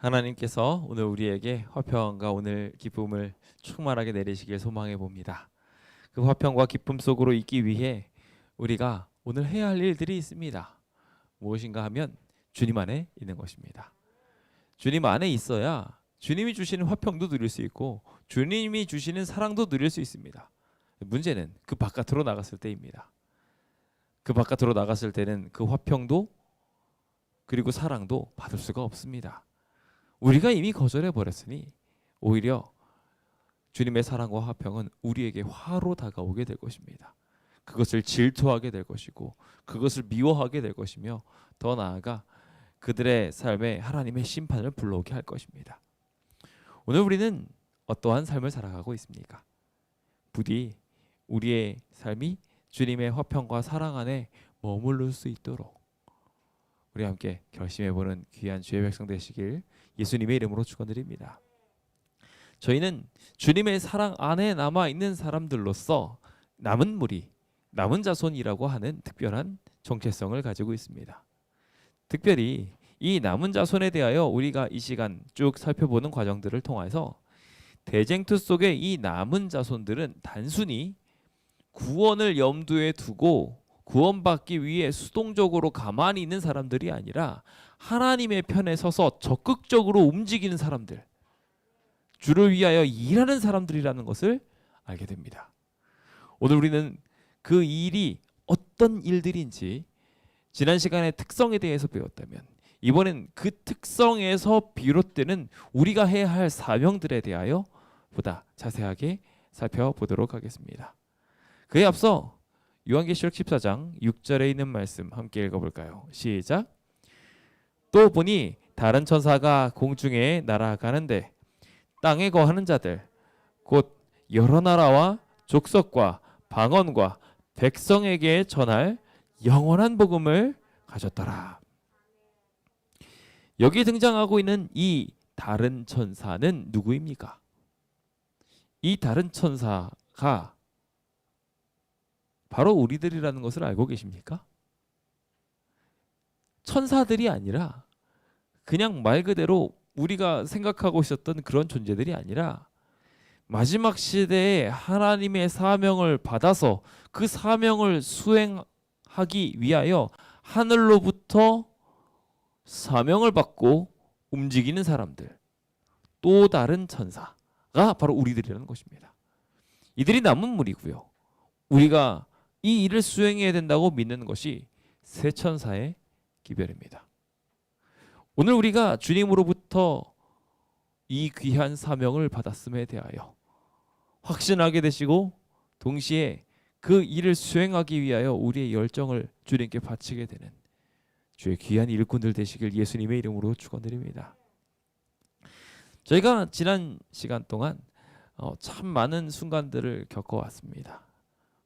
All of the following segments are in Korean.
하나님께서 오늘 우리에게 화평과 오늘 기쁨을 충만하게 내리시길 소망해 봅니다. 그 화평과 기쁨 속으로 있기 위해 우리가 오늘 해야 할 일들이 있습니다. 무엇인가 하면 주님 안에 있는 것입니다. 주님 안에 있어야 주님이 주시는 화평도 누릴 수 있고 주님이 주시는 사랑도 누릴 수 있습니다. 문제는 그 바깥으로 나갔을 때입니다. 그 바깥으로 나갔을 때는 그 화평도 그리고 사랑도 받을 수가 없습니다. 우리가 이미 거절해 버렸으니 오히려 주님의 사랑과 화평은 우리에게 화로 다가오게 될 것입니다. 그것을 질투하게 될 것이고 그것을 미워하게 될 것이며 더 나아가 그들의 삶에 하나님의 심판을 불러오게 할 것입니다. 오늘 우리는 어떠한 삶을 살아가고 있습니까? 부디 우리의 삶이 주님의 화평과 사랑 안에 머무를 수 있도록 우리 함께 결심해보는 귀한 주의 백성 되시길 예수님의 이름으로 축원드립니다. 저희는 주님의 사랑 안에 남아있는 사람들로서 남은 무리, 남은 자손이라고 하는 특별한 정체성을 가지고 있습니다. 특별히 이 남은 자손에 대하여 우리가 이 시간 쭉 살펴보는 과정들을 통해서 대쟁투 속의 이 남은 자손들은 단순히 구원을 염두에 두고 구원받기 위해 수동적으로 가만히 있는 사람들이 아니라 하나님의 편에 서서 적극적으로 움직이는 사람들, 주를 위하여 일하는 사람들이라는 것을 알게 됩니다. 오늘 우리는 그 일이 어떤 일들인지 지난 시간에 특성에 대해서 배웠다면 이번엔 그 특성에서 비롯되는 우리가 해야 할 사명들에 대하여 보다 자세하게 살펴보도록 하겠습니다. 그에 앞서 요한계시록 14장 6절에 있는 말씀 함께 읽어볼까요? 시작. 또 보니 다른 천사가 공중에 날아가는데 땅에 거하는 자들 곧 여러 나라와 족속과 방언과 백성에게 전할 영원한 복음을 가졌더라. 여기 등장하고 있는 이 다른 천사는 누구입니까? 이 다른 천사가 바로 우리들이라는 것을 알고 계십니까? 천사들이 아니라 그냥 말 그대로 우리가 생각하고 있었던 그런 존재들이 아니라 마지막 시대에 하나님의 사명을 받아서 그 사명을 수행하기 위하여 하늘로부터 사명을 받고 움직이는 사람들, 또 다른 천사가 바로 우리들이라는 것입니다. 이들이 남은 무리고요. 우리가 이 일을 수행해야 된다고 믿는 것이 새 천사의 기별입니다. 오늘 우리가 주님으로부터 이 귀한 사명을 받았음에 대하여 확신하게 되시고 동시에 그 일을 수행하기 위하여 우리의 열정을 주님께 바치게 되는 주의 귀한 일꾼들 되시길 예수님의 이름으로 축원드립니다. 저희가 지난 시간 동안 참 많은 순간들을 겪어왔습니다.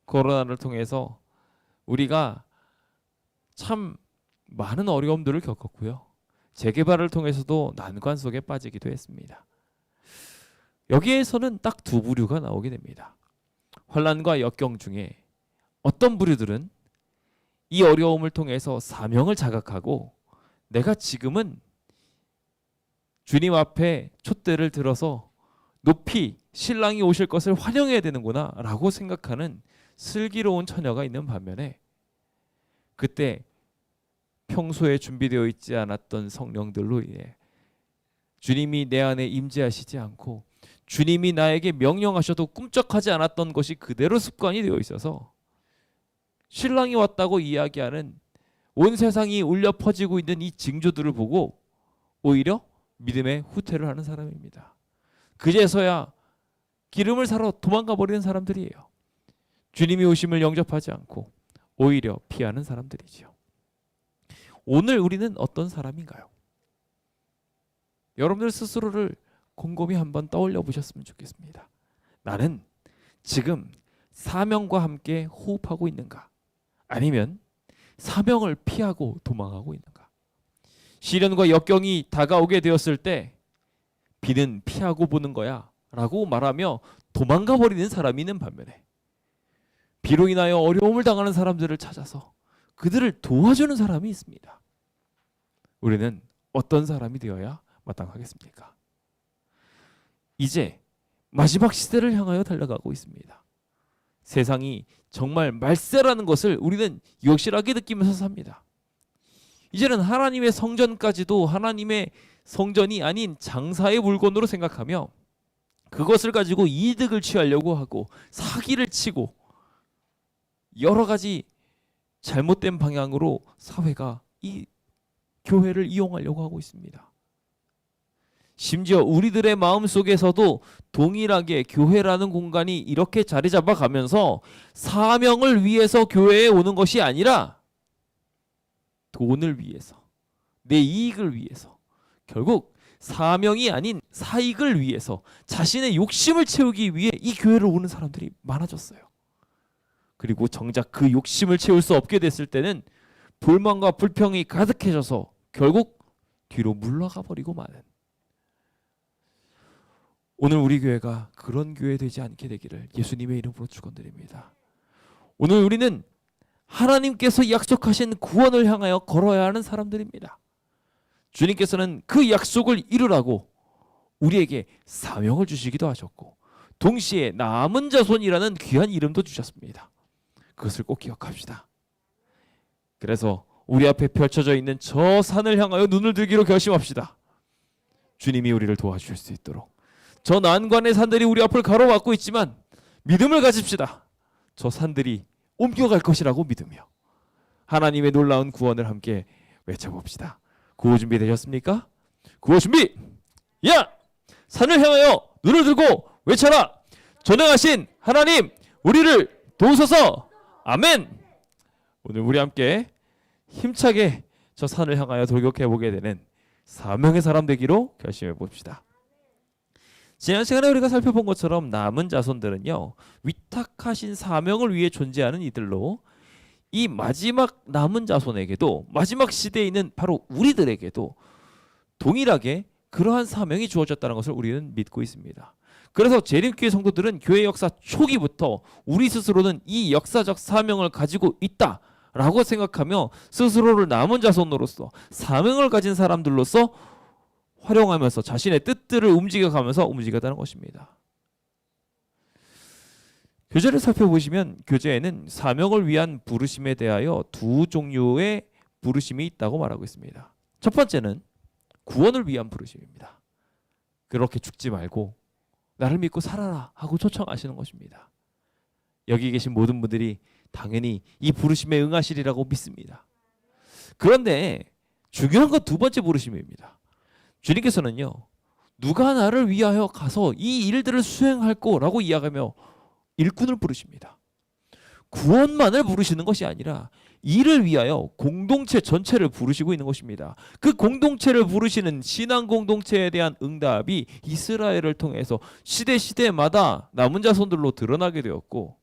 코로나를 통해서 우리가 참 많은 어려움들을 겪었고요. 재개발을 통해서도 난관 속에 빠지기도 했습니다. 여기에서는 딱 두 부류가 나오게 됩니다. 환난과 역경 중에 어떤 부류들은 이 어려움을 통해서 사명을 자각하고 내가 지금은 주님 앞에 촛대를 들어서 높이 신랑이 오실 것을 환영해야 되는구나 라고 생각하는 슬기로운 처녀가 있는 반면에 그때 평소에 준비되어 있지 않았던 성령들로 인해 주님이 내 안에 임재하시지 않고 주님이 나에게 명령하셔도 꿈쩍하지 않았던 것이 그대로 습관이 되어 있어서 신랑이 왔다고 이야기하는 온 세상이 울려 퍼지고 있는 이 징조들을 보고 오히려 믿음의 후퇴를 하는 사람입니다. 그제서야 기름을 사러 도망가 버리는 사람들이에요. 주님이 오심을 영접하지 않고 오히려 피하는 사람들이지요. 오늘 우리는 어떤 사람인가요? 여러분들 스스로를 곰곰이 한번 떠올려 보셨으면 좋겠습니다. 나는 지금 사명과 함께 호흡하고 있는가? 아니면 사명을 피하고 도망하고 있는가? 시련과 역경이 다가오게 되었을 때 비는 피하고 보는 거야 라고 말하며 도망가 버리는 사람이 있는 반면에 비로 인하여 어려움을 당하는 사람들을 찾아서 그들을 도와주는 사람이 있습니다. 우리는 어떤 사람이 되어야 마땅하겠습니까? 이제 마지막 시대를 향하여 달려가고 있습니다. 세상이 정말 말세라는 것을 우리는 역실하게 느끼면서 삽니다. 이제는 하나님의 성전까지도 하나님의 성전이 아닌 장사의 물건으로 생각하며 그것을 가지고 이득을 취하려고 하고 사기를 치고 여러 가지 잘못된 방향으로 사회가 이 교회를 이용하려고 하고 있습니다. 심지어 우리들의 마음속에서도 동일하게 교회라는 공간이 이렇게 자리 잡아가면서 사명을 위해서 교회에 오는 것이 아니라 돈을 위해서, 내 이익을 위해서, 결국 사명이 아닌 사익을 위해서 자신의 욕심을 채우기 위해 이 교회를 오는 사람들이 많아졌어요. 그리고 정작 그 욕심을 채울 수 없게 됐을 때는 불만과 불평이 가득해져서 결국 뒤로 물러가 버리고 마는, 오늘 우리 교회가 그런 교회 되지 않게 되기를 예수님의 이름으로 축원드립니다. 오늘 우리는 하나님께서 약속하신 구원을 향하여 걸어야 하는 사람들입니다. 주님께서는 그 약속을 이루라고 우리에게 사명을 주시기도 하셨고 동시에 남은 자손이라는 귀한 이름도 주셨습니다. 그것을 꼭 기억합시다. 그래서 우리 앞에 펼쳐져 있는 저 산을 향하여 눈을 들기로 결심합시다. 주님이 우리를 도와주실 수 있도록. 저 난관의 산들이 우리 앞을 가로막고 있지만 믿음을 가집시다. 저 산들이 옮겨갈 것이라고 믿으며 하나님의 놀라운 구원을 함께 외쳐봅시다. 구호 준비 되셨습니까? 구호 준비! 야! 산을 향하여 눈을 들고 외쳐라! 전능하신 하나님 우리를 도우소서! 아멘! 오늘 우리 함께 힘차게 저 산을 향하여 돌격해보게 되는 사명의 사람 되기로 결심해 봅시다. 지난 시간에 우리가 살펴본 것처럼 남은 자손들은요, 위탁하신 사명을 위해 존재하는 이들로 이 마지막 남은 자손에게도 마지막 시대에 있는 바로 우리들에게도 동일하게 그러한 사명이 주어졌다는 것을 우리는 믿고 있습니다. 그래서 재림교회 성도들은 교회 역사 초기부터 우리 스스로는 이 역사적 사명을 가지고 있다라고 생각하며 스스로를 남은 자손으로서 사명을 가진 사람들로서 활용하면서 자신의 뜻들을 움직여가는 것입니다. 교재를 살펴보시면 교재에는 사명을 위한 부르심에 대하여 두 종류의 부르심이 있다고 말하고 있습니다. 첫 번째는 구원을 위한 부르심입니다. 그렇게 죽지 말고 나를 믿고 살아라 하고 초청하시는 것입니다. 여기 계신 모든 분들이 당연히 이 부르심에 응하시리라고 믿습니다. 그런데 중요한 건 두 번째 부르심입니다. 주님께서는요, 누가 나를 위하여 가서 이 일들을 수행할 거라고 이야기하며 일꾼을 부르십니다. 구원만을 부르시는 것이 아니라 이를 위하여 공동체 전체를 부르시고 있는 것입니다. 그 공동체를 부르시는 신앙 공동체에 대한 응답이 이스라엘을 통해서 시대마다 남은 자손들로 드러나게 되었고,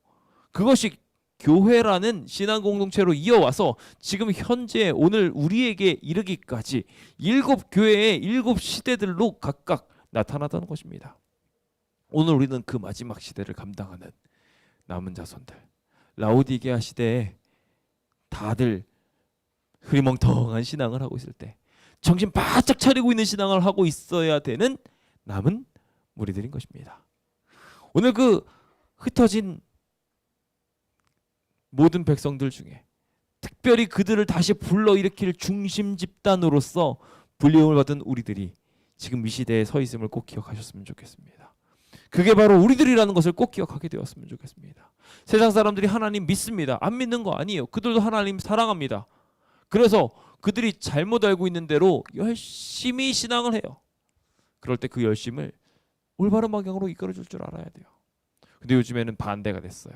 그것이 교회라는 신앙 공동체로 이어와서 지금 현재 오늘 우리에게 이르기까지 7교회의 7시대들로 각각 나타나다는 것입니다. 오늘 우리는 그 마지막 시대를 감당하는 남은 자손들, 라오디게아 시대에 다들 흐리멍텅한 신앙을 하고 있을 때 정신 바짝 차리고 있는 신앙을 하고 있어야 되는 남은 무리들인 것입니다. 오늘 그 흩어진 모든 백성들 중에 특별히 그들을 다시 불러일으킬 중심 집단으로서 불리움을 받은 우리들이 지금 이 시대에 서 있음을 꼭 기억하셨으면 좋겠습니다. 그게 바로 우리들이라는 것을 꼭 기억하게 되었으면 좋겠습니다. 세상 사람들이 하나님 믿습니다. 안 믿는 거 아니에요. 그들도 하나님 사랑합니다. 그래서 그들이 잘못 알고 있는 대로 열심히 신앙을 해요. 그럴 때 그 열심을 올바른 방향으로 이끌어줄 줄 알아야 돼요. 근데 요즘에는 반대가 됐어요.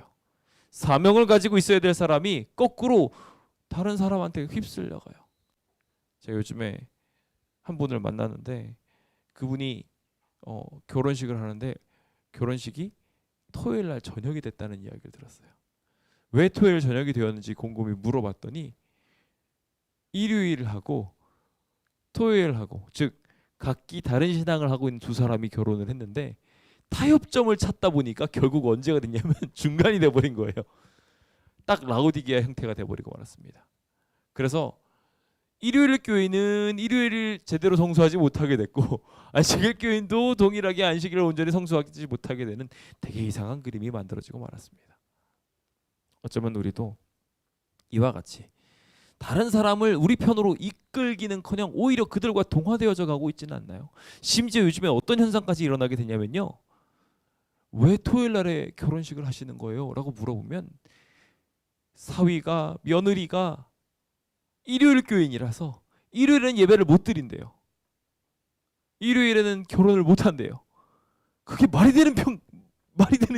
사명을 가지고 있어야 될 사람이 거꾸로 다른 사람한테 휩쓸려가요. 제가 요즘에 한 분을 만났는데 그분이 결혼식을 하는데 결혼식이 토요일 날 저녁이 됐다는 이야기를 들었어요. 왜 토요일 저녁이 되었는지 곰곰이 물어봤더니 일요일하고 토요일하고, 즉 각기 다른 신앙을 하고 있는 두 사람이 결혼을 했는데 타협점을 찾다 보니까 결국 언제가 됐냐면 중간이 돼버린 거예요. 딱 라오디게아 형태가 돼버리고 말았습니다. 그래서 일요일 교회는 일요일을 제대로 성수하지 못하게 됐고 안식일 교인도 동일하게 안식일을 온전히 성수하지 못하게 되는 되게 이상한 그림이 만들어지고 말았습니다. 어쩌면 우리도 이와 같이 다른 사람을 우리 편으로 이끌기는커녕 오히려 그들과 동화되어져 가고 있지는 않나요? 심지어 요즘에 어떤 현상까지 일어나게 되냐면요. 왜 토요일 날에 결혼식을 하시는 거예요? 라고 물어보면 사위가 며느리가 일요일 교인이라서 일요일에는 예배를 못 드린대요. 일요일에는 결혼을 못 한대요. 그게 말이 되는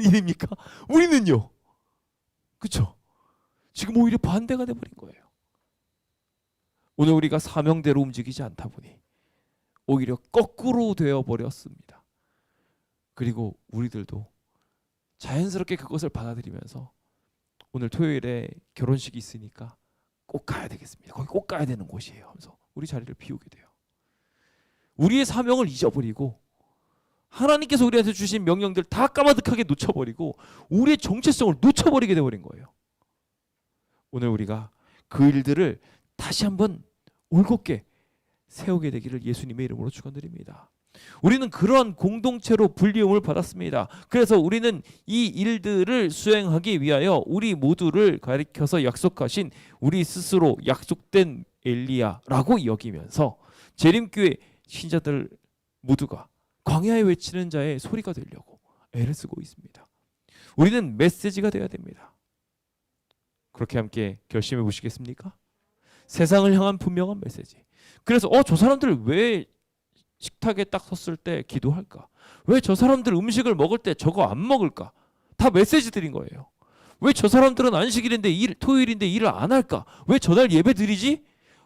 일입니까? 우리는요. 그렇죠? 지금 오히려 반대가 돼버린 거예요. 오늘 우리가 사명대로 움직이지 않다 보니 오히려 거꾸로 되어버렸습니다. 그리고 우리들도 자연스럽게 그것을 받아들이면서 오늘 토요일에 결혼식이 있으니까 꼭 가야 되겠습니다. 거기 꼭 가야 되는 곳이에요 하면서 우리 자리를 비우게 돼요. 우리의 사명을 잊어버리고 하나님께서 우리한테 주신 명령들 다 까마득하게 놓쳐버리고 우리의 정체성을 놓쳐버리게 되어버린 거예요. 오늘 우리가 그 일들을 다시 한번 올곧게 세우게 되기를 예수님의 이름으로 축원드립니다. 우리는 그러한 공동체로 불리움을 받았습니다. 그래서 우리는 이 일들을 수행하기 위하여 우리 모두를 가리켜서 약속하신 우리 스스로 약속된 엘리야라고 여기면서 재림교회 신자들 모두가 광야에 외치는 자의 소리가 되려고 애를 쓰고 있습니다. 우리는 메시지가 되어야 됩니다. 그렇게 함께 결심해 보시겠습니까? 세상을 향한 분명한 메시지. 그래서 저 사람들 왜 식탁에 딱 섰을 때 기도할까? 왜 저 사람들 음식을 먹을 때 저거 안 먹을까? 다 메시지들인 거예요. 왜 저 사람들은 안식일인데 토요일인데 일을 안 할까? 왜 저날 예배 드리지?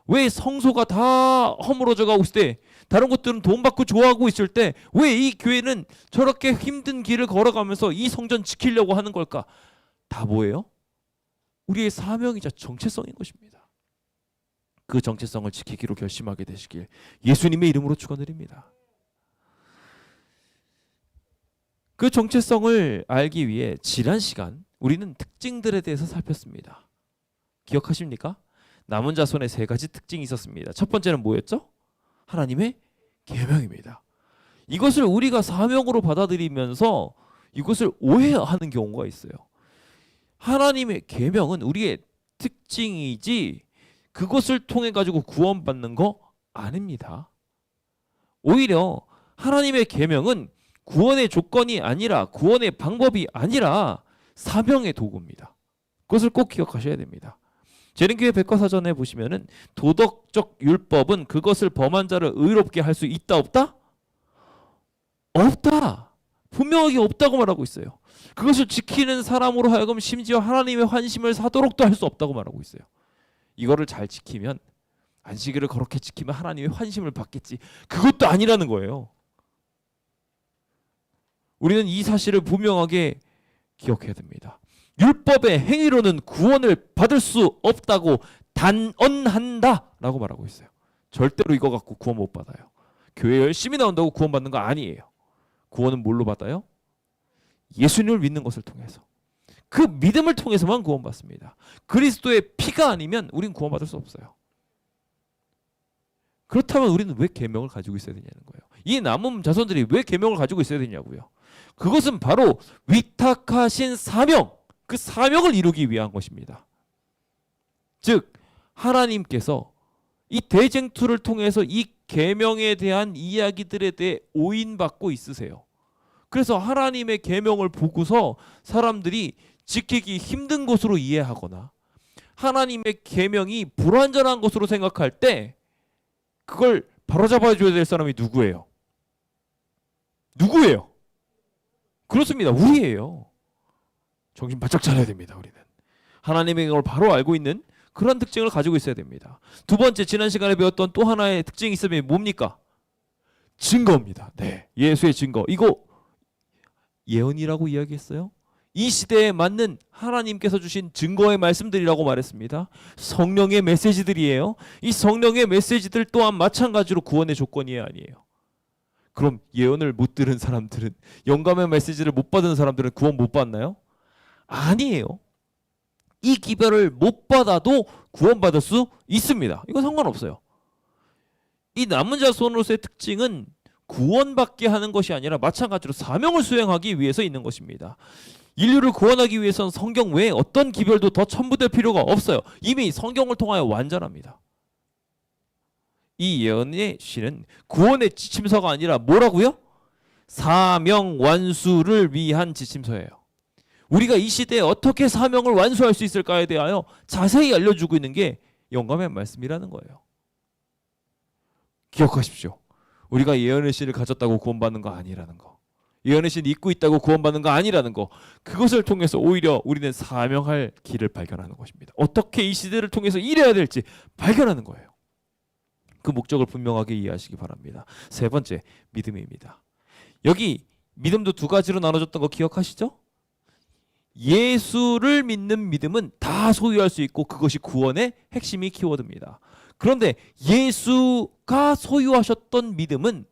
왜 성소가 다 허물어져 가고 있을 때 다른 곳들은 돈 받고 좋아하고 있을 때 왜 이 교회는 저렇게 힘든 길을 걸어가면서 이 성전 지키려고 하는 걸까? 다 뭐예요? 우리의 사명이자 정체성인 것입니다. 그 정체성을 지키기로 결심하게 되시길 예수님의 이름으로 축원드립니다. 그 정체성을 알기 위해 지난 시간 우리는 특징들에 대해서 살폈습니다. 기억하십니까? 남은 자손의 세 가지 특징이 있었습니다. 첫 번째는 뭐였죠? 하나님의 계명입니다. 이것을 우리가 사명으로 받아들이면서 이것을 오해하는 경우가 있어요. 하나님의 계명은 우리의 특징이지 그것을 통해 가지고 구원받는 거 아닙니다. 오히려 하나님의 계명은 구원의 조건이 아니라 구원의 방법이 아니라 사명의 도구입니다. 그것을 꼭 기억하셔야 됩니다. 재림교회 백과사전에 보시면은 도덕적 율법은 그것을 범한 자를 의롭게 할 수 있다 없다? 없다. 분명하게 없다고 말하고 있어요. 그것을 지키는 사람으로 하여금 심지어 하나님의 환심을 사도록도 할 수 없다고 말하고 있어요. 이거를 잘 지키면 안식일을 그렇게 지키면 하나님의 환심을 받겠지. 그것도 아니라는 거예요. 우리는 이 사실을 분명하게 기억해야 됩니다. 율법의 행위로는 구원을 받을 수 없다고 단언한다 라고 말하고 있어요. 절대로 이거 갖고 구원 못 받아요. 교회 열심히 나온다고 구원 받는 거 아니에요. 구원은 뭘로 받아요? 예수님을 믿는 것을 통해서. 그 믿음을 통해서만 구원받습니다. 그리스도의 피가 아니면 우린 구원받을 수 없어요. 그렇다면 우리는 왜 계명을 가지고 있어야 되냐는 거예요. 이 남은 자손들이 왜 계명을 가지고 있어야 되냐고요. 그것은 바로 위탁하신 사명, 그 사명을 이루기 위한 것입니다. 즉 하나님께서 이 대쟁투를 통해서 이 계명에 대한 이야기들에 대해 오인받고 있으세요. 그래서 하나님의 계명을 보고서 사람들이 지키기 힘든 것으로 이해하거나 하나님의 계명이 불완전한 것으로 생각할 때 그걸 바로잡아 줘야 될 사람이 누구예요? 누구예요? 그렇습니다. 우리예요. 정신 바짝 차려야 됩니다. 우리는 하나님의 걸 바로 알고 있는 그런 특징을 가지고 있어야 됩니다. 두 번째, 지난 시간에 배웠던 또 하나의 특징이 있으면 뭡니까? 증거입니다. 네, 예수의 증거. 이거 예언이라고 이야기했어요. 이 시대에 맞는 하나님께서 주신 증거의 말씀들이라고 말했습니다. 성령의 메시지들이에요. 이 성령의 메시지들 또한 마찬가지로 구원의 조건이 아니에요. 그럼 예언을 못 들은 사람들은, 영감의 메시지를 못 받은 사람들은 구원 못 받나요? 아니에요. 이 기별을 못 받아도 구원받을 수 있습니다. 이건 상관없어요. 이 남은 자손으로서의 특징은 구원받게 하는 것이 아니라 마찬가지로 사명을 수행하기 위해서 있는 것입니다. 인류를 구원하기 위해서는 성경 외에 어떤 기별도 더 첨부될 필요가 없어요. 이미 성경을 통하여 완전합니다. 이 예언의 시는 구원의 지침서가 아니라 뭐라고요? 사명 완수를 위한 지침서예요. 우리가 이 시대에 어떻게 사명을 완수할 수 있을까에 대하여 자세히 알려주고 있는 게 영감의 말씀이라는 거예요. 기억하십시오. 우리가 예언의 씨를 가졌다고 구원받는 거 아니라는 거. 예언의 씨를 잊고 있다고 구원받는 거 아니라는 거. 그것을 통해서 오히려 우리는 사명할 길을 발견하는 것입니다. 어떻게 이 시대를 통해서 일해야 될지 발견하는 거예요. 그 목적을 분명하게 이해하시기 바랍니다. 세 번째, 믿음입니다. 여기 믿음도 두 가지로 나눠졌던 거 기억하시죠? 예수를 믿는 믿음은 다 소유할 수 있고 그것이 구원의 핵심이 키워드입니다. 그런데 예수가 소유하셨던 믿음은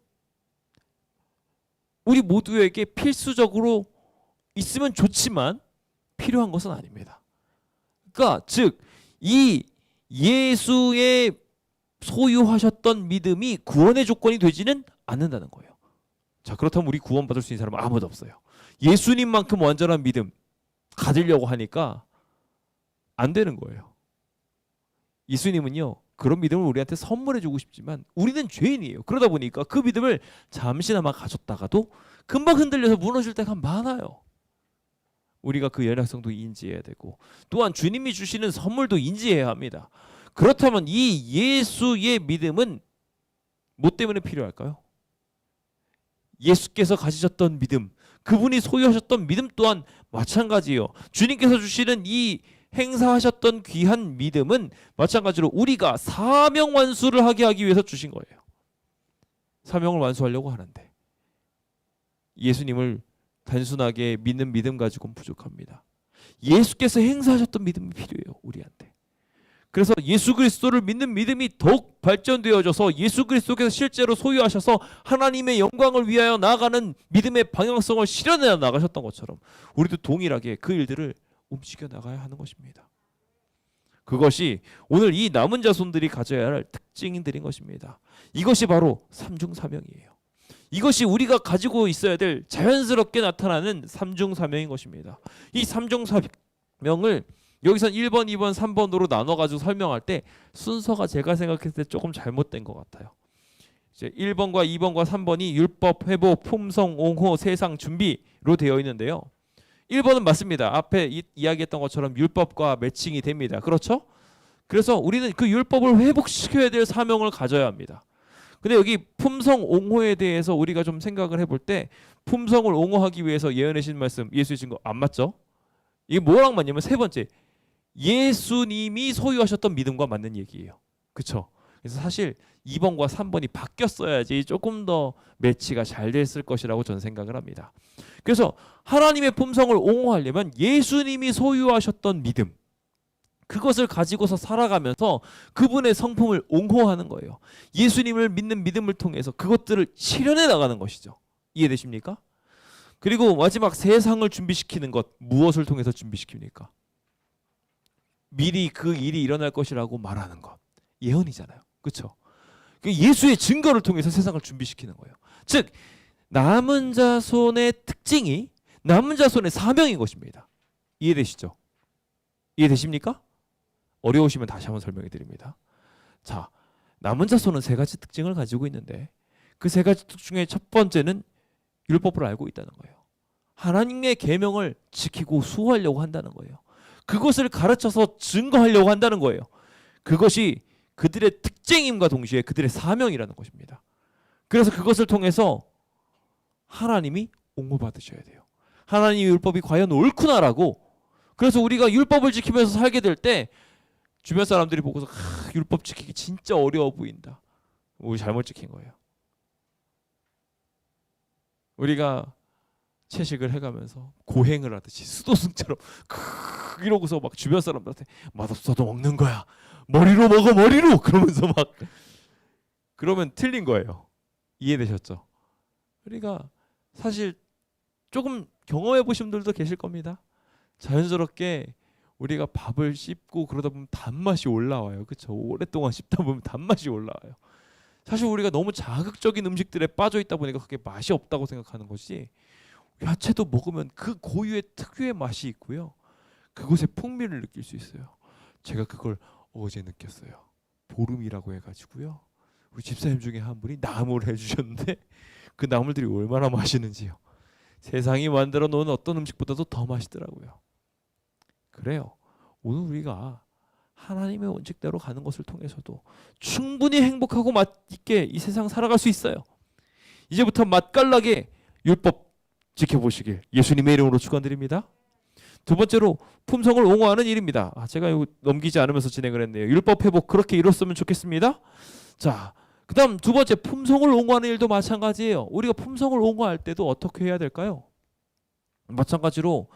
우리 모두에게 필수적으로 있으면 좋지만 필요한 것은 아닙니다. 그러니까 즉 이 예수의 소유하셨던 믿음이 구원의 조건이 되지는 않는다는 거예요. 자, 그렇다면 우리 구원받을 수 있는 사람은 아무도 없어요. 예수님만큼 완전한 믿음 가지려고 하니까 안 되는 거예요. 예수님은요, 그런 믿음을 우리한테 선물해 주고 싶지만 우리는 죄인이에요. 그러다 보니까 그 믿음을 잠시나마 가졌다가도 금방 흔들려서 무너질 때가 많아요. 우리가 그 연약성도 인지해야 되고 또한 주님이 주시는 선물도 인지해야 합니다. 그렇다면 이 예수의 믿음은 뭐 때문에 필요할까요? 예수께서 가지셨던 믿음, 그분이 소유하셨던 믿음 또한 마찬가지예요. 주님께서 주시는 이 행사하셨던 귀한 믿음은 마찬가지로 우리가 사명 완수를 하기 위해서 주신 거예요. 사명을 완수하려고 하는데 예수님을 단순하게 믿는 믿음 가지고는 부족합니다. 예수께서 행사하셨던 믿음이 필요해요, 우리한테. 그래서 예수 그리스도를 믿는 믿음이 더욱 발전되어져서 예수 그리스도께서 실제로 소유하셔서 하나님의 영광을 위하여 나아가는 믿음의 방향성을 실현해 나가셨던 것처럼 우리도 동일하게 그 일들을 움직여 나가야 하는 것입니다. 그것이 오늘 이 남은 자손들이 가져야 할 특징들인 것입니다. 이것이 바로 삼중사명이에요. 이것이 우리가 가지고 있어야 될 자연스럽게 나타나는 삼중사명인 것입니다. 이 삼중사명을 여기선 1번, 2번, 3번으로 나눠가지고 설명할 때 순서가 제가 생각했을 때 조금 잘못된 것 같아요. 이제 1번과 2번과 3번이 율법, 회복, 품성, 옹호, 세상, 준비로 되어 있는데요. 1번은 맞습니다. 앞에 이야기했던 것처럼 율법과 매칭이 됩니다. 그렇죠? 그래서 우리는 그 율법을 회복시켜야 될 사명을 가져야 합니다. 근데 여기 품성, 옹호에 대해서 우리가 좀 생각을 해볼 때 품성을 옹호하기 위해서 예언해 주신 말씀, 예수 주신 거 안 맞죠? 이게 뭐랑 맞냐면 세 번째, 예수님이 소유하셨던 믿음과 맞는 얘기예요. 그렇죠? 그래서 사실 2번과 3번이 바뀌었어야지 조금 더 매치가 잘 됐을 것이라고 저는 생각을 합니다. 그래서 하나님의 품성을 옹호하려면 예수님이 소유하셨던 믿음, 그것을 가지고서 살아가면서 그분의 성품을 옹호하는 거예요. 예수님을 믿는 믿음을 통해서 그것들을 실현해 나가는 것이죠. 이해되십니까? 그리고 마지막 세상을 준비시키는 것, 무엇을 통해서 준비시킵니까? 미리 그 일이 일어날 것이라고 말하는 것, 예언이잖아요. 그렇죠? 예수의 증거를 통해서 세상을 준비시키는 거예요. 즉 남은 자손의 특징이 남은 자손의 사명인 것입니다. 이해되시죠? 이해되십니까? 어려우시면 다시 한번 설명해 드립니다. 자, 남은 자손은 세 가지 특징을 가지고 있는데 그 세 가지 특징 중에 첫 번째는 율법을 알고 있다는 거예요. 하나님의 계명을 지키고 수호하려고 한다는 거예요. 그것을 가르쳐서 증거하려고 한다는 거예요. 그것이 그들의 특징임과 동시에 그들의 사명이라는 것입니다. 그래서 그것을 통해서 하나님이 옹호받으셔야 돼요. 하나님의 율법이 과연 옳구나라고. 그래서 우리가 율법을 지키면서 살게 될 때 주변 사람들이 보고서 율법 지키기 진짜 어려워 보인다. 우리 잘못 지킨 거예요. 우리가 채식을 해가면서 고행을 하듯이 수도승처럼 이러고서 막 주변 사람들한테 맛없어도 먹는 거야. 머리로 먹어, 머리로. 그러면서 막 그러면 틀린 거예요. 이해되셨죠? 그러니까 사실 조금 경험해 보신 분들도 계실 겁니다. 자연스럽게 우리가 밥을 씹고 그러다 보면 단맛이 올라와요. 그렇죠? 오랫동안 씹다 보면 단맛이 올라와요. 사실 우리가 너무 자극적인 음식들에 빠져 있다 보니까 그게 맛이 없다고 생각하는 것이, 야채도 먹으면 그 고유의 특유의 맛이 있고요. 그곳의 풍미를 느낄 수 있어요. 제가 그걸 어제 느꼈어요. 보름이라고 해가지고요. 우리 집사님 중에 한 분이 나물 해주셨는데 그 나물들이 얼마나 맛있는지요. 세상이 만들어 놓은 어떤 음식보다도 더 맛있더라고요. 그래요. 오늘 우리가 하나님의 원칙대로 가는 것을 통해서도 충분히 행복하고 맛있게 이 세상 살아갈 수 있어요. 이제부터 맛깔나게 율법 지켜보시길 예수님의 이름으로 축원드립니다. 두 번째로 품성을 옹호하는 일입니다. 제가 이거 넘기지 않으면서 진행을 했네요. 율법 회복 그렇게 이뤘으면 좋겠습니다. 자, 그 다음 두 번째, 품성을 옹호하는 일도 마찬가지예요. 우리가 품성을 옹호할 때도 어떻게 해야 될까요? 마찬가지로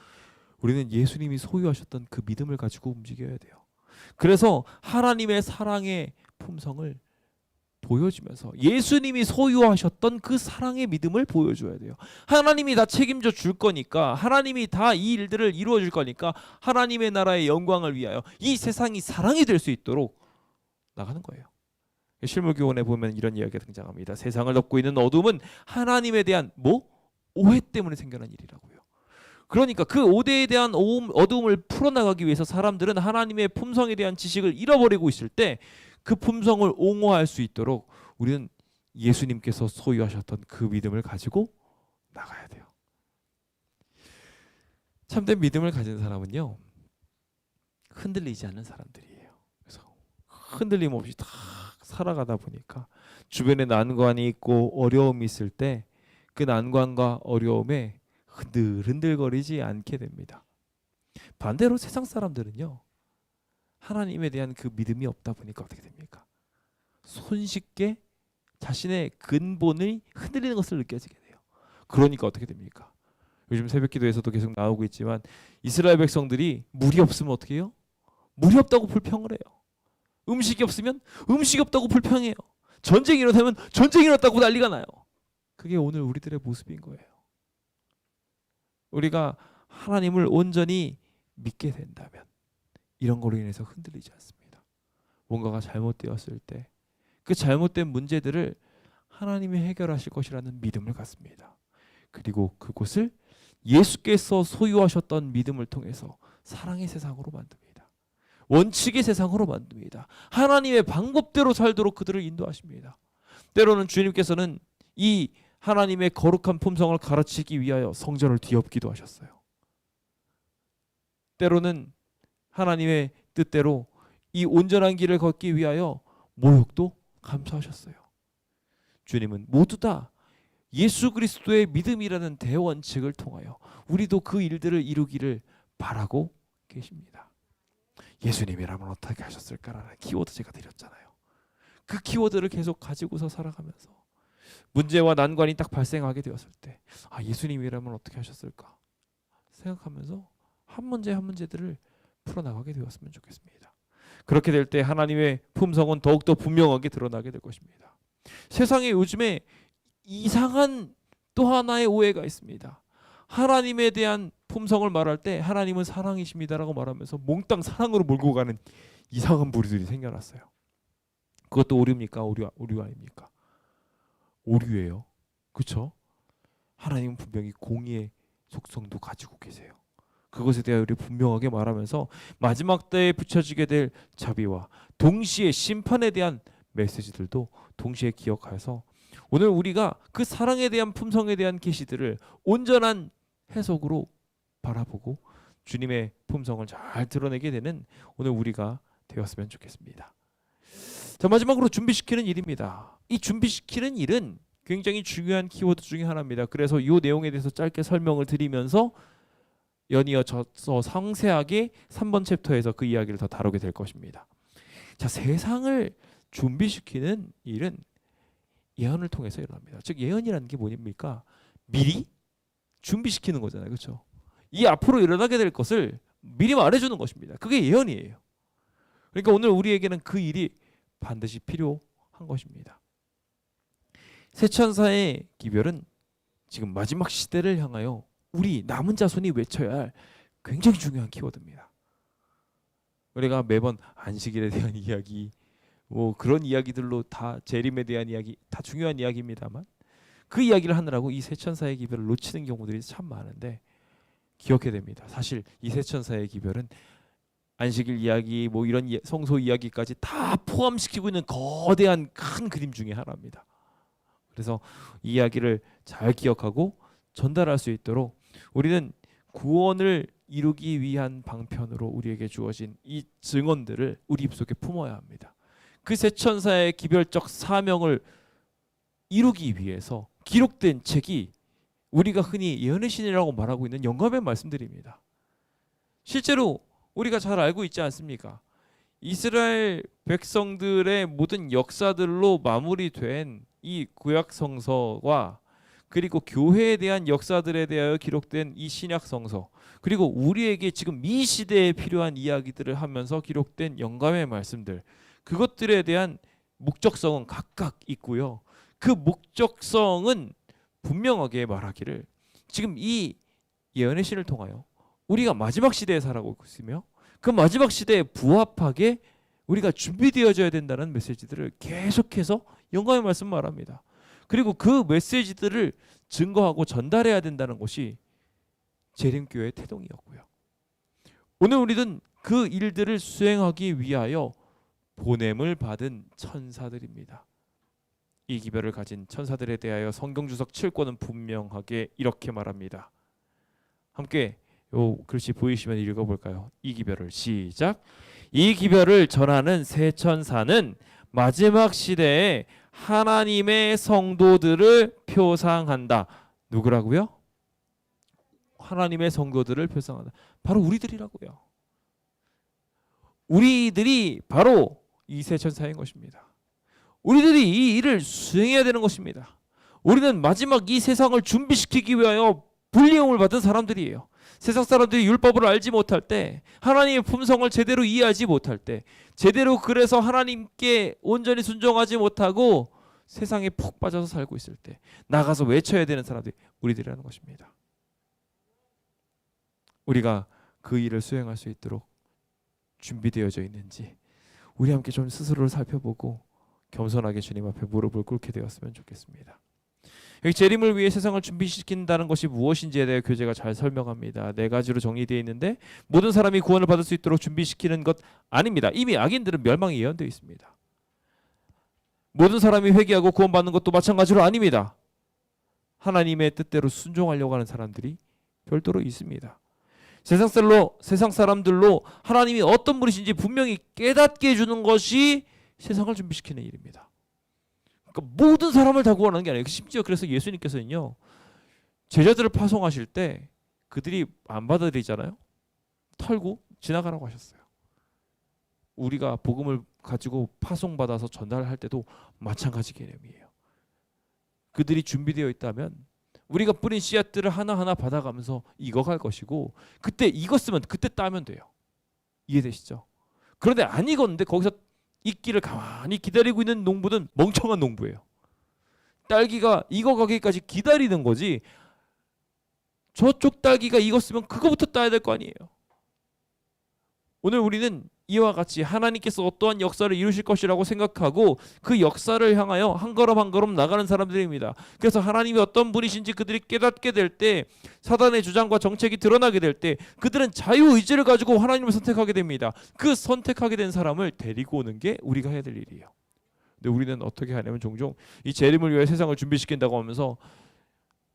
우리는 예수님이 소유하셨던 그 믿음을 가지고 움직여야 돼요. 그래서 하나님의 사랑의 품성을 보여주면서 예수님이 소유하셨던 그 사랑의 믿음을 보여줘야 돼요. 하나님이 다 책임져 줄 거니까, 하나님이 다 이 일들을 이루어 줄 거니까 하나님의 나라의 영광을 위하여 이 세상이 사랑이 될 수 있도록 나가는 거예요. 실물교훈에 보면 이런 이야기가 등장합니다. 세상을 덮고 있는 어둠은 하나님에 대한 오해 때문에 생겨난 일이라고요. 그러니까 그 오해에 대한 어둠을 풀어나가기 위해서 사람들은 하나님의 품성에 대한 지식을 잃어버리고 있을 때 그 품성을 옹호할 수 있도록 우리는 예수님께서 소유하셨던 그 믿음을 가지고 나가야 돼요. 참된 믿음을 가진 사람은요, 흔들리지 않는 사람들이에요. 그래서 흔들림 없이 다 살아가다 보니까 주변에 난관이 있고 어려움이 있을 때 그 난관과 어려움에 흔들흔들거리지 않게 됩니다. 반대로 세상 사람들은요, 하나님에 대한 그 믿음이 없다 보니까 어떻게 됩니까? 손쉽게 자신의 근본이 흔들리는 것을 느껴지게 돼요. 그러니까 어떻게 됩니까? 요즘 새벽기도에서도 계속 나오고 있지만 이스라엘 백성들이 물이 없으면 어떻게 해요? 물이 없다고 불평을 해요. 음식이 없으면 음식이 없다고 불평해요. 전쟁이 일어나면 전쟁이 일어났다고 난리가 나요. 그게 오늘 우리들의 모습인 거예요. 우리가 하나님을 온전히 믿게 된다면 이런 거로 인해서 흔들리지 않습니다. 뭔가가 잘못되었을 때 그 잘못된 문제들을 하나님이 해결하실 것이라는 믿음을 갖습니다. 그리고 그곳을 예수께서 소유하셨던 믿음을 통해서 사랑의 세상으로 만듭니다. 원칙의 세상으로 만듭니다. 하나님의 방법대로 살도록 그들을 인도하십니다. 때로는 주님께서는 이 하나님의 거룩한 품성을 가르치기 위하여 성전을 뒤엎기도 하셨어요. 때로는 하나님의 뜻대로 이 온전한 길을 걷기 위하여 모욕도 감수하셨어요. 주님은 모두 다 예수 그리스도의 믿음이라는 대원칙을 통하여 우리도 그 일들을 이루기를 바라고 계십니다. 예수님이라면 어떻게 하셨을까라는 키워드 제가 드렸잖아요. 그 키워드를 계속 가지고서 살아가면서 문제와 난관이 딱 발생하게 되었을 때 예수님이라면 어떻게 하셨을까 생각하면서 한 문제 한 문제들을 풀어나가게 되었으면 좋겠습니다. 그렇게 될 때 하나님의 품성은 더욱더 분명하게 드러나게 될 것입니다. 세상에 요즘에 이상한 또 하나의 오해가 있습니다. 하나님에 대한 품성을 말할 때 하나님은 사랑이십니다라고 말하면서 몽땅 사랑으로 몰고 가는 이상한 부류들이 생겨났어요. 그것도 오류입니까? 오류 아닙니까? 오류예요. 그렇죠? 하나님은 분명히 공의의 속성도 가지고 계세요. 그것에 대하여 우리 분명하게 말하면서 마지막 때에 붙여지게 될 자비와 동시에 심판에 대한 메시지들도 동시에 기억하여서 오늘 우리가 그 사랑에 대한 품성에 대한 계시들을 온전한 해석으로 바라보고 주님의 품성을 잘 드러내게 되는 오늘 우리가 되었으면 좋겠습니다. 자, 마지막으로 준비시키는 일입니다. 이 준비시키는 일은 굉장히 중요한 키워드 중에 하나입니다. 그래서 이 내용에 대해서 짧게 설명을 드리면서 연이어서 상세하게 3번 챕터에서 그 이야기를 더 다루게 될 것입니다. 자, 세상을 준비시키는 일은 예언을 통해서 일어납니다. 즉 예언이라는 게 뭡니까? 미리 준비시키는 거잖아요. 그렇죠? 이 앞으로 일어나게 될 것을 미리 말해주는 것입니다. 그게 예언이에요. 그러니까 오늘 우리에게는 그 일이 반드시 필요한 것입니다. 새 천사의 기별은 지금 마지막 시대를 향하여 우리 남은 자손이 외쳐야 할 굉장히 중요한 키워드입니다. 우리가 매번 안식일에 대한 이야기, 뭐 그런 이야기들로 다 재림에 대한 이야기 다 중요한 이야기입니다만 그 이야기를 하느라고 이 세 천사의 기별을 놓치는 경우들이 참 많은데 기억해야 됩니다. 사실 이 세 천사의 기별은 안식일 이야기 뭐 이런 성소 이야기까지 다 포함시키고 있는 거대한 큰 그림 중에 하나입니다. 그래서 이 이야기를 잘 기억하고 전달할 수 있도록 우리는 구원을 이루기 위한 방편으로 우리에게 주어진 이 증언들을 우리 입속에 품어야 합니다. 그 세 천사의 기별적 사명을 이루기 위해서 기록된 책이 우리가 흔히 예언의 신이라고 말하고 있는 영감의 말씀들입니다. 실제로 우리가 잘 알고 있지 않습니까? 이스라엘 백성들의 모든 역사들로 마무리된 이 구약 성서와 그리고 교회에 대한 역사들에 대하여 기록된 이 신약 성서, 그리고 우리에게 지금 이 시대에 필요한 이야기들을 하면서 기록된 영감의 말씀들, 그것들에 대한 목적성은 각각 있고요. 그 목적성은 분명하게 말하기를 지금 이 예언의 신을 통하여 우리가 마지막 시대에 살아가고 있으며 그 마지막 시대에 부합하게 우리가 준비되어져야 된다는 메시지들을 계속해서 영감의 말씀 말합니다. 그리고 그 메시지들을 증거하고 전달해야 된다는 것이 재림교회의 태동이었고요. 오늘 우리는 그 일들을 수행하기 위하여 보냄을 받은 천사들입니다. 이 기별을 가진 천사들에 대하여 성경주석 7권은 분명하게 이렇게 말합니다. 함께 요 글씨 보이시면 읽어볼까요? 이 기별을 시작. 이 기별을 전하는 세 천사는 마지막 시대에 하나님의 성도들을 표상한다. 누구라고요? 하나님의 성도들을 표상한다. 바로 우리들이라고요. 우리들이 바로 이 세 천사인 것입니다. 우리들이 이 일을 수행해야 되는 것입니다. 우리는 마지막 이 세상을 준비시키기 위하여 불리움을 받은 사람들이에요. 세상 사람들이 율법을 알지 못할 때, 하나님의 품성을 제대로 이해하지 못할 때, 제대로 그래서 하나님께 온전히 순종하지 못하고 세상에 푹 빠져서 살고 있을 때 나가서 외쳐야 되는 사람들이 우리들이라는 것입니다. 우리가 그 일을 수행할 수 있도록 준비되어져 있는지 우리 함께 좀 스스로를 살펴보고 겸손하게 주님 앞에 무릎을 꿇게 되었으면 좋겠습니다. 여기 재림을 위해 세상을 준비시킨다는 것이 무엇인지에 대해 교재가 잘 설명합니다. 네 가지로 정리되어 있는데 모든 사람이 구원을 받을 수 있도록 준비시키는 것 아닙니다. 이미 악인들은 멸망이 예언되어 있습니다. 모든 사람이 회개하고 구원받는 것도 마찬가지로 아닙니다. 하나님의 뜻대로 순종하려고 하는 사람들이 별도로 있습니다. 세상 사람들로 하나님이 어떤 분이신지 분명히 깨닫게 해주는 것이 세상을 준비시키는 일입니다. 그러니까 모든 사람을 다 구원하는 게 아니에요. 심지어 그래서 예수님께서는요, 제자들을 파송하실 때 그들이 안 받아들이잖아요. 털고 지나가라고 하셨어요. 우리가 복음을 가지고 파송받아서 전달할 때도 마찬가지 개념이에요. 그들이 준비되어 있다면 우리가 뿌린 씨앗들을 하나하나 받아가면서 익어갈 것이고, 그때 익었으면 그때 따면 돼요. 이해되시죠? 그런데 안 익었는데 거기서 익기를 가만히 기다리고 있는 농부는 멍청한 농부예요. 딸기가 익어가기까지 기다리는 거지, 저쪽 딸기가 익었으면 그거부터 따야 될 거 아니에요. 오늘 우리는 이와 같이 하나님께서 어떠한 역사를 이루실 것이라고 생각하고 그 역사를 향하여 한 걸음 한 걸음 나가는 사람들입니다. 그래서 하나님이 어떤 분이신지 그들이 깨닫게 될 때, 사단의 주장과 정책이 드러나게 될 때 그들은 자유의지를 가지고 하나님을 선택하게 됩니다. 그 선택하게 된 사람을 데리고 오는 게 우리가 해야 될 일이에요. 근데 우리는 어떻게 하냐면 종종 이 재림을 위해 세상을 준비시킨다고 하면서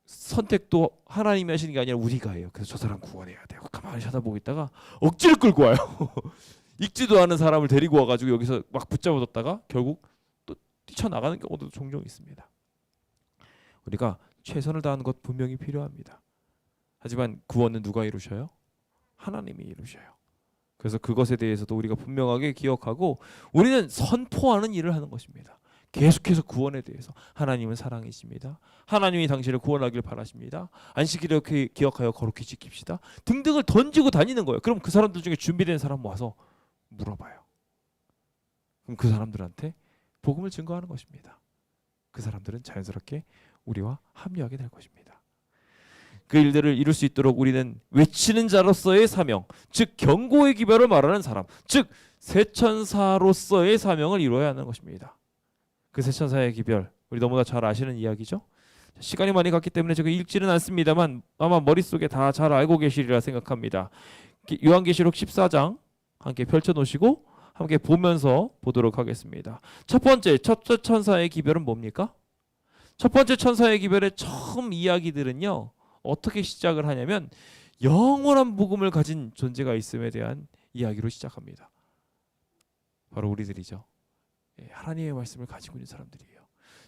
선택도 하나님이 하시는 게 아니라 우리가 해요. 그래서 저 사람 구원해야 돼요. 가만히 쳐다보고 있다가 억지를 끌고 와요. 읽지도 않은 사람을 데리고 와가지고 여기서 막 붙잡아뒀다가 결국 또 뛰쳐나가는 경우도 종종 있습니다. 우리가 최선을 다하는 것 분명히 필요합니다. 하지만 구원은 누가 이루셔요? 하나님이 이루셔요. 그래서 그것에 대해서도 우리가 분명하게 기억하고 우리는 선포하는 일을 하는 것입니다. 계속해서 구원에 대해서 하나님은 사랑이십니다. 하나님이 당신을 구원하길 바라십니다. 안식일을 기억하여 거룩히 지킵시다. 등등을 던지고 다니는 거예요. 그럼 그 사람들 중에 준비된 사람 와서 물어봐요. 그럼 그 사람들한테 복음을 증거하는 것입니다. 그 사람들은 자연스럽게 우리와 합류하게 될 것입니다. 그 일들을 이룰 수 있도록 우리는 외치는 자로서의 사명, 즉 경고의 기별을 말하는 사람, 즉 새 천사로서의 사명을 이루어야 하는 것입니다. 그 새 천사의 기별, 우리 너무나 잘 아시는 이야기죠. 시간이 많이 갔기 때문에 제가 읽지는 않습니다만 아마 머릿속에 다 잘 알고 계시리라 생각합니다. 요한계시록 14장 함께 펼쳐놓으시고 함께 보면서 보도록 하겠습니다. 첫 번째 천사의 기별은 뭡니까? 첫 번째 천사의 기별의 처음 이야기들은요, 어떻게 시작을 하냐면 영원한 복음을 가진 존재가 있음에 대한 이야기로 시작합니다. 바로 우리들이죠. 하나님의 말씀을 가지고 있는 사람들이에요.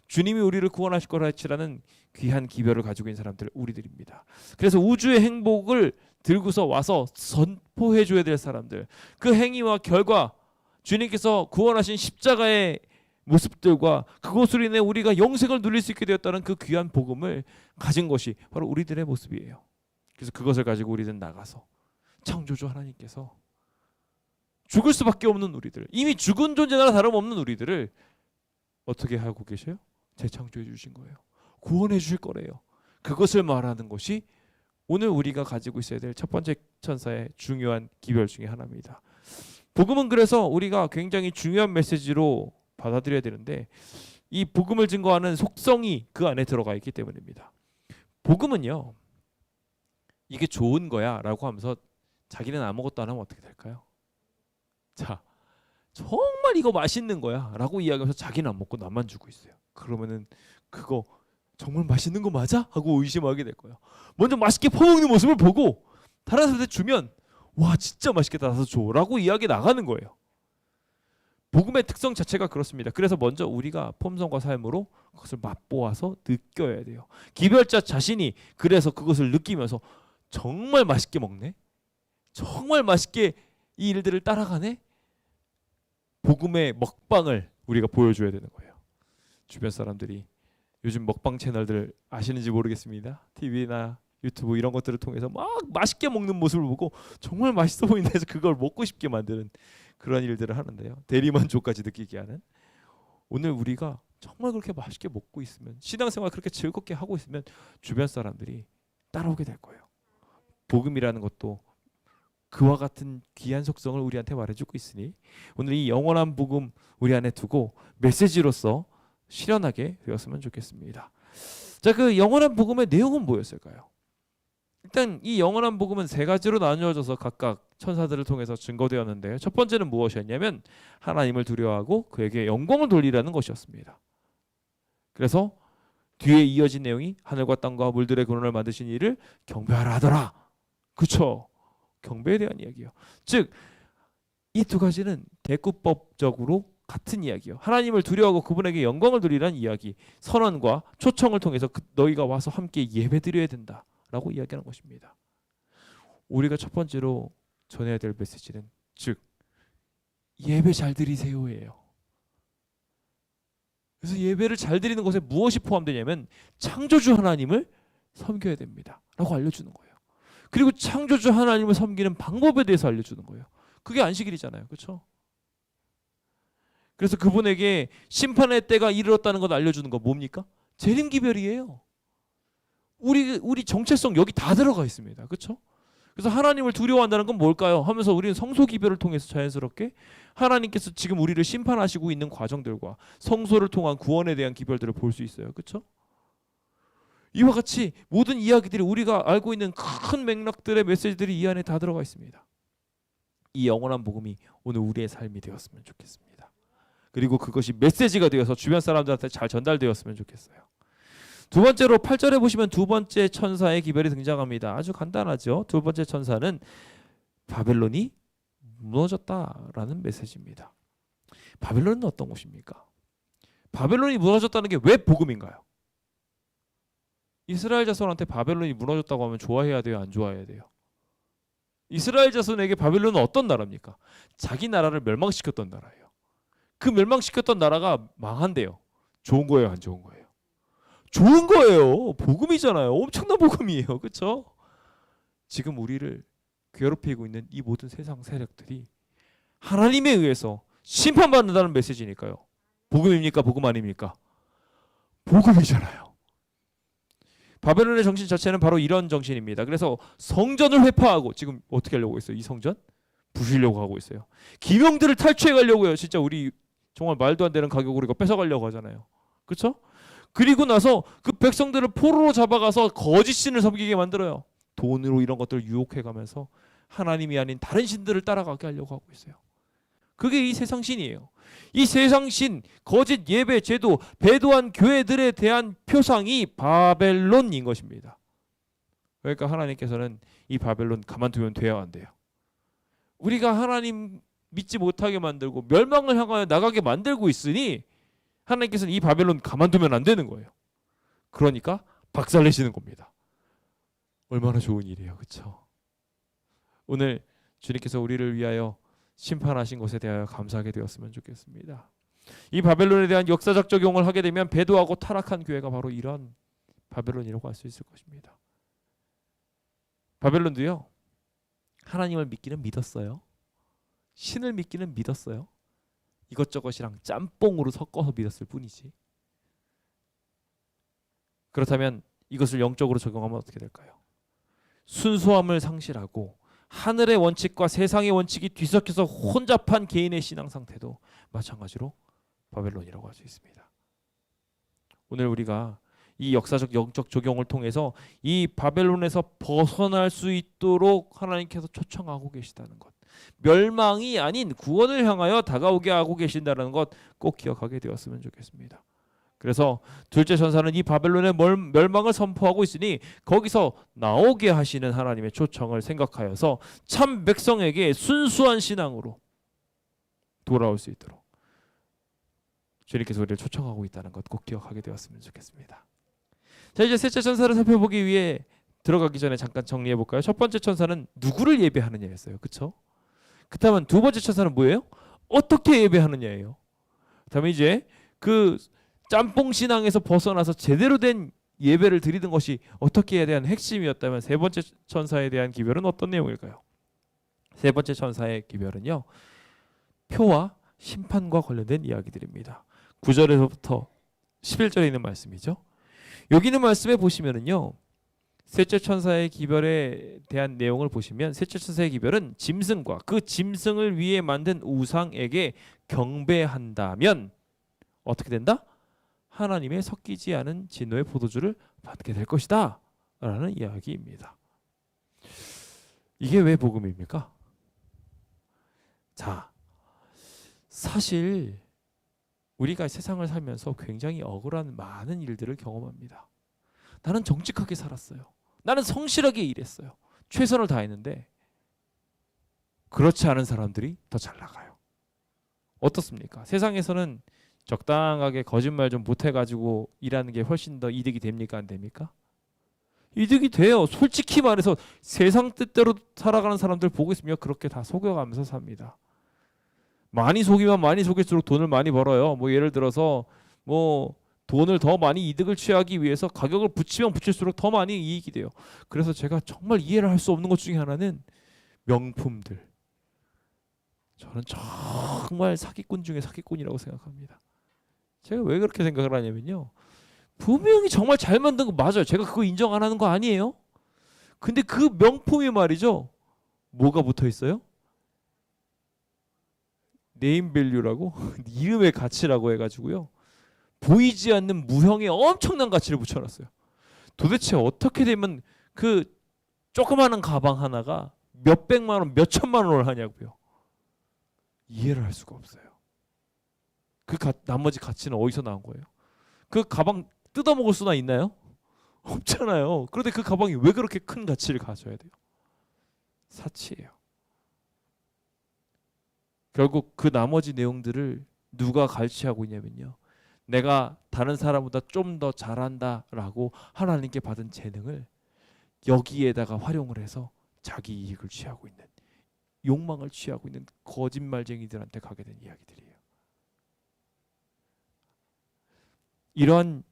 주님이 우리를 구원하실 거라 할지라는 귀한 기별을 가지고 있는 사람들, 우리들입니다. 그래서 우주의 행복을 들고서 와서 선포해 줘야 될 사람들, 그 행위와 결과, 주님께서 구원하신 십자가의 모습들과 그것으로 인해 우리가 영생을 누릴 수 있게 되었다는 그 귀한 복음을 가진 것이 바로 우리들의 모습이에요. 그래서 그것을 가지고 우리는 나가서 창조주 하나님께서 죽을 수밖에 없는 우리들, 이미 죽은 존재나 다름없는 우리들을 어떻게 하고 계셔요? 재창조해 주신 거예요. 구원해 주실 거래요. 그것을 말하는 것이 오늘 우리가 가지고 있어야 될 첫 번째 천사의 중요한 기별 중에 하나입니다. 복음은 그래서 우리가 굉장히 중요한 메시지로 받아들여야 되는데, 이 복음을 증거하는 속성이 그 안에 들어가 있기 때문입니다. 복음은요, 이게 좋은 거야 라고 하면서 자기는 아무것도 안 하면 어떻게 될까요? 자, 정말 이거 맛있는 거야 라고 이야기하면서 자기는 안 먹고 나만 주고 있어요. 그러면은 그거 정말 맛있는 거 맞아? 하고 의심하게 될 거예요. 먼저 맛있게 퍼먹는 모습을 보고 다른 사람한테 주면 와 진짜 맛있겠다, 나서 줘 라고 이야기 나가는 거예요. 복음의 특성 자체가 그렇습니다. 그래서 먼저 우리가 품성과 삶으로 그것을 맛보아서 느껴야 돼요. 기별자 자신이 그래서 그것을 느끼면서 정말 맛있게 먹네, 정말 맛있게 이 일들을 따라가네, 복음의 먹방을 우리가 보여줘야 되는 거예요. 주변 사람들이 요즘 먹방 채널들 아시는지 모르겠습니다. TV나 유튜브 이런 것들을 통해서 막 맛있게 먹는 모습을 보고 정말 맛있어 보인다 해서 그걸 먹고 싶게 만드는 그런 일들을 하는데요. 대리만족까지 느끼게 하는, 오늘 우리가 정말 그렇게 맛있게 먹고 있으면, 신앙생활 그렇게 즐겁게 하고 있으면 주변 사람들이 따라오게 될 거예요. 복음이라는 것도 그와 같은 귀한 속성을 우리한테 말해주고 있으니 오늘 이 영원한 복음 우리 안에 두고 메시지로서 실현하게 되었으면 좋겠습니다. 자, 그 영원한 복음의 내용은 뭐였을까요? 일단 이 영원한 복음은 세 가지로 나누어져서 각각 천사들을 통해서 증거되었는데요. 첫 번째는 무엇이었냐면 하나님을 두려워하고 그에게 영광을 돌리라는 것이었습니다. 그래서 뒤에 이어진 내용이 하늘과 땅과 물들의 근원을 만드신 이를 경배하라 하더라. 그렇죠? 경배에 대한 이야기예요. 즉, 이 두 가지는 대구법적으로 같은 이야기예요. 하나님을 두려워하고 그분에게 영광을 돌리라는 이야기, 선언과 초청을 통해서 너희가 와서 함께 예배드려야 된다라고 이야기하는 것입니다. 우리가 첫 번째로 전해야 될 메시지는 즉 예배 잘 드리세요예요. 그래서 예배를 잘 드리는 것에 무엇이 포함되냐면 창조주 하나님을 섬겨야 됩니다 라고 알려주는 거예요. 그리고 창조주 하나님을 섬기는 방법에 대해서 알려주는 거예요. 그게 안식일이잖아요. 그렇죠? 그래서 그분에게 심판의 때가 이르렀다는 것 알려주는 거 뭡니까? 재림기별이에요. 우리 정체성 여기 다 들어가 있습니다. 그렇죠? 그래서 하나님을 두려워한다는 건 뭘까요? 하면서 우리는 성소기별을 통해서 자연스럽게 하나님께서 지금 우리를 심판하시고 있는 과정들과 성소를 통한 구원에 대한 기별들을 볼 수 있어요. 그렇죠? 이와 같이 모든 이야기들이 우리가 알고 있는 큰 맥락들의 메시지들이 이 안에 다 들어가 있습니다. 이 영원한 복음이 오늘 우리의 삶이 되었으면 좋겠습니다. 그리고 그것이 메시지가 되어서 주변 사람들한테 잘 전달되었으면 좋겠어요. 두 번째로 8절에 보시면 두 번째 천사의 기별이 등장합니다. 아주 간단하죠. 두 번째 천사는 바벨론이 무너졌다라는 메시지입니다. 바벨론은 어떤 곳입니까? 바벨론이 무너졌다는 게 왜 복음인가요? 이스라엘 자손한테 바벨론이 무너졌다고 하면 좋아해야 돼요? 안 좋아해야 돼요? 이스라엘 자손에게 바벨론은 어떤 나라입니까? 자기 나라를 멸망시켰던 나라예요. 그 멸망시켰던 나라가 망한대요. 좋은 거예요? 안 좋은 거예요? 좋은 거예요. 복음이잖아요. 엄청난 복음이에요. 그렇죠? 지금 우리를 괴롭히고 있는 이 모든 세상 세력들이 하나님에 의해서 심판받는다는 메시지니까요. 복음입니까? 복음 아닙니까? 복음이잖아요. 바벨론의 정신 자체는 바로 이런 정신입니다. 그래서 성전을 회파하고 지금 어떻게 하려고 했어요? 이 성전? 부수려고 하고 있어요. 기명들을 탈취해 가려고요. 진짜 우리 정말 말도 안 되는 가격으로 이거 뺏어 가려고 하잖아요. 그렇죠? 그리고 나서 그 백성들을 포로로 잡아가서 거짓 신을 섬기게 만들어요. 돈으로 이런 것들을 유혹해 가면서 하나님이 아닌 다른 신들을 따라가게 하려고 하고 있어요. 그게 이 세상 신이에요. 이 세상 신, 거짓 예배 제도, 배도한 교회들에 대한 표상이 바벨론인 것입니다. 그러니까 하나님께서는 이 바벨론 가만두면 돼야 안 돼요. 우리가 하나님 믿지 못하게 만들고 멸망을 향하여 나가게 만들고 있으니 하나님께서는 이 바벨론 가만두면 안 되는 거예요. 그러니까 박살내시는 겁니다. 얼마나 좋은 일이에요. 그렇죠? 오늘 주님께서 우리를 위하여 심판하신 것에 대하여 감사하게 되었으면 좋겠습니다. 이 바벨론에 대한 역사적 적용을 하게 되면 배도하고 타락한 교회가 바로 이런 바벨론이라고 할 수 있을 것입니다. 바벨론도요, 하나님을 믿기는 믿었어요. 신을 믿기는 믿었어요. 이것저것이랑 짬뽕으로 섞어서 믿었을 뿐이지. 그렇다면 이것을 영적으로 적용하면 어떻게 될까요? 순수함을 상실하고 하늘의 원칙과 세상의 원칙이 뒤섞여서 혼잡한 개인의 신앙 상태도 마찬가지로 바벨론이라고 할 수 있습니다. 오늘 우리가 이 역사적 영적 적용을 통해서 이 바벨론에서 벗어날 수 있도록 하나님께서 초청하고 계시다는 것, 멸망이 아닌 구원을 향하여 다가오게 하고 계신다는 것 꼭 기억하게 되었으면 좋겠습니다. 그래서 둘째 천사는 이 바벨론의 멸망을 선포하고 있으니 거기서 나오게 하시는 하나님의 초청을 생각하여서 참 백성에게 순수한 신앙으로 돌아올 수 있도록 주님께서 우리를 초청하고 있다는 것 꼭 기억하게 되었으면 좋겠습니다. 자, 이제 셋째 천사를 살펴보기 위해 들어가기 전에 잠깐 정리해 볼까요? 첫 번째 천사는 누구를 예배하느냐였어요. 그렇죠? 그렇다면 두 번째 천사는 뭐예요? 어떻게 예배하느냐예요. 그다음에 이제 그 짬뽕 신앙에서 벗어나서 제대로 된 예배를 드리는 것이 어떻게에 대한 핵심이었다면 세 번째 천사에 대한 기별은 어떤 내용일까요? 세 번째 천사의 기별은요, 표와 심판과 관련된 이야기들입니다. 9절에서부터 11절에 있는 말씀이죠. 여기 있는 말씀에 보시면은요, 셋째 천사의 기별에 대한 내용을 보시면 셋째 천사의 기별은 짐승과 그 짐승을 위해 만든 우상에게 경배한다면 어떻게 된다? 하나님의 섞이지 않은 진노의 포도주를 받게 될 것이다 라는 이야기입니다. 이게 왜 복음입니까? 자, 사실 우리가 세상을 살면서 굉장히 억울한 많은 일들을 경험합니다. 나는 정직하게 살았어요. 나는 성실하게 일했어요. 최선을 다했는데 그렇지 않은 사람들이 더 잘 나가요. 어떻습니까? 세상에서는 적당하게 거짓말 좀 못해가지고 일하는 게 훨씬 더 이득이 됩니까? 안 됩니까? 이득이 돼요. 솔직히 말해서 세상 뜻대로 살아가는 사람들 보고 있으면 그렇게 다 속여가면서 삽니다. 많이 속이면 많이 속일수록 돈을 많이 벌어요. 뭐 예를 들어서 뭐 돈을 더 많이 이득을 취하기 위해서 가격을 붙이면 붙일수록 더 많이 이익이 돼요. 그래서 제가 정말 이해를 할 수 없는 것 중에 하나는 명품들. 저는 정말 사기꾼 중에 사기꾼이라고 생각합니다. 제가 왜 그렇게 생각을 하냐면요, 분명히 정말 잘 만든 거 맞아요. 제가 그거 인정 안 하는 거 아니에요. 근데 그 명품이 말이죠, 뭐가 붙어 있어요? 네임밸류라고 이름의 가치라고 해가지고요, 보이지 않는 무형의 엄청난 가치를 붙여놨어요. 도대체 어떻게 되면 그 조그마한 가방 하나가 몇백만 원, 몇천만 원을 하냐고요. 이해를 할 수가 없어요. 그 나머지 가치는 어디서 나온 거예요? 그 가방 뜯어먹을 수나 있나요? 없잖아요. 그런데 그 가방이 왜 그렇게 큰 가치를 가져야 돼요? 사치예요. 결국 그 나머지 내용들을 누가 갈취하고 있냐면요, 내가 다른 사람보다 좀 더 잘한다라고 하나님께 받은 재능을 여기에다가 활용을 해서 자기 이익을 취하고 있는, 욕망을 취하고 있는 거짓말쟁이들한테 가게 된 이야기들이에요. 이러한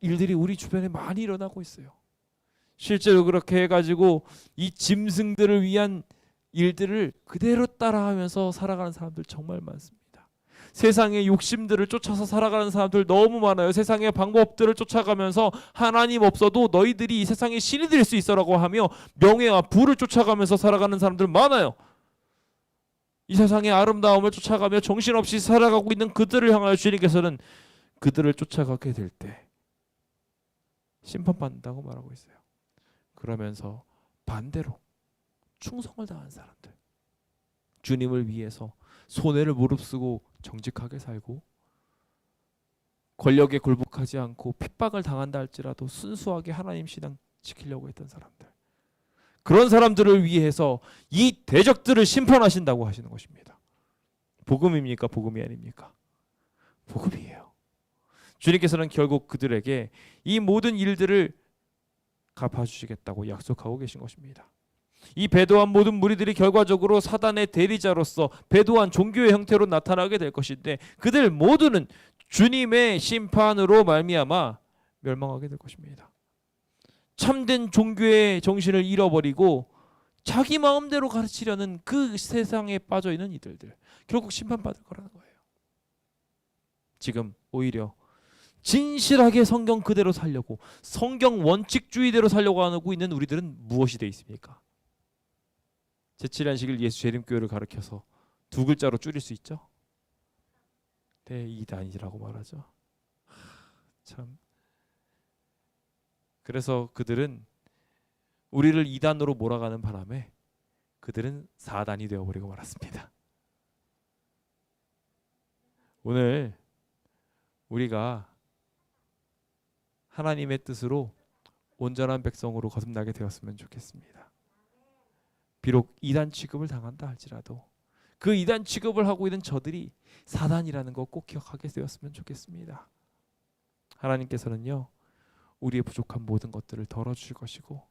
일들이 우리 주변에 많이 일어나고 있어요. 실제로 그렇게 해가지고 이 짐승들을 위한 일들을 그대로 따라하면서 살아가는 사람들 정말 많습니다. 세상의 욕심들을 쫓아서 살아가는 사람들 너무 많아요. 세상의 방법들을 쫓아가면서 하나님 없어도 너희들이 이 세상의 신이 될 수 있어라고 하며 명예와 부를 쫓아가면서 살아가는 사람들 많아요. 이 세상의 아름다움을 쫓아가며 정신없이 살아가고 있는 그들을 향하여 주님께서는 그들을 쫓아가게 될 때 심판받는다고 말하고 있어요. 그러면서 반대로 충성을 다한 사람들, 주님을 위해서 손해를 무릅쓰고 정직하게 살고 권력에 굴복하지 않고 핍박을 당한다 할지라도 순수하게 하나님 신앙 지키려고 했던 사람들, 그런 사람들을 위해서 이 대적들을 심판하신다고 하시는 것입니다. 복음입니까? 복음이 아닙니까? 복음이에요. 주님께서는 결국 그들에게 이 모든 일들을 갚아주시겠다고 약속하고 계신 것입니다. 이 배도한 모든 무리들이 결과적으로 사단의 대리자로서 배도한 종교의 형태로 나타나게 될 것인데 그들 모두는 주님의 심판으로 말미암아 멸망하게 될 것입니다. 참된 종교의 정신을 잃어버리고 자기 마음대로 가르치려는 그 세상에 빠져있는 이들들 결국 심판받을 거라는 거예요. 지금 오히려 진실하게 성경 그대로 살려고 성경 원칙주의대로 살려고 하고 있는 우리들은 무엇이 되어 있습니까? 제7안식일 예수 재림교회를 가르쳐서 두 글자로 줄일 수 있죠? 대이단이라고 말하죠. 참. 그래서 그들은 우리를 이단으로 몰아가는 바람에 그들은 사단이 되어버리고 말았습니다. 오늘 우리가 하나님의 뜻으로 온전한 백성으로 거듭나게 되었으면 좋겠습니다. 비록 이단 취급을 당한다 할지라도 그 이단 취급을 하고 있는 저들이 사단이라는 거 꼭 기억하게 되었으면 좋겠습니다. 하나님께서는요 우리의 부족한 모든 것들을 덜어주실 것이고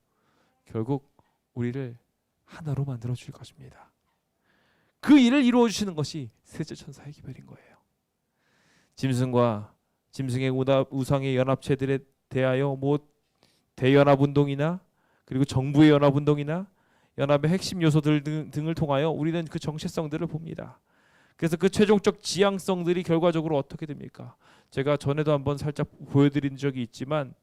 결국 우리를 하나로 만들어 주실 것입니다. 그 일을 이루어 주시는 것이 셋째 천사의 기별인 거예요. 짐승과 짐승의 우상의 연합체들에 대하여 뭐 대연합운동이나 그리고 정부의 연합운동이나 연합의 핵심 요소들 등을 통하여 우리는 그 정체성들을 봅니다. 그래서 그 최종적 지향성들이 결과적으로 어떻게 됩니까? 제가 전에도 한번 살짝 보여드린 적이 있지만